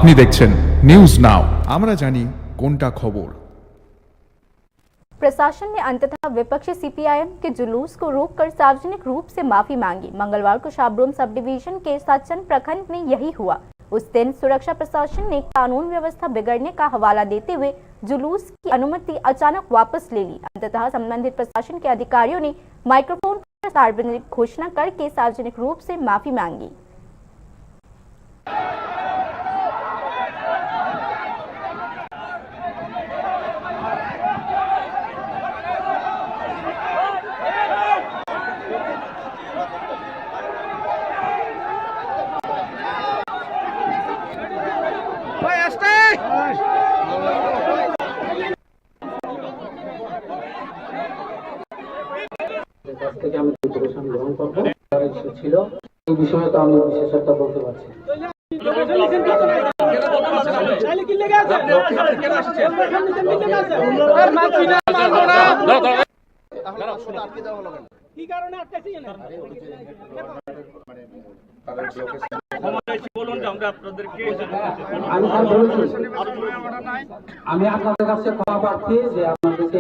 আপনি দেখছেন news now আমরা জানি কোনটা খবর। प्रशासन ने अंततः विपक्षी सीपीआईएम के जुलूस को रोककर सार्वजनिक रूप से माफी मांगी। मंगलवार को शाबरोम सब डिवीजन के सचन प्रखंड में यही हुआ। उस दिन सुरक्षा प्रशासन ने कानून व्यवस्था बिगड़ने का हवाला देते हुए जुलूस की अनुमति अचानक वापस ले ली। अंततः संबंधित प्रशासन के अधिकारियों ने माइक्रोफोन पर सार्वजनिक घोषणा करके सार्वजनिक रूप से माफी मांगी। থেকে আমি প্রিপারেশন গ্রহণ করব ছিল এই বিষয়ে তো আমি বিশেষজ্ঞ বলতে পারছি। আমি আপনাদের কাছে ক্ষমা প্রার্থী যে আপনাদেরকে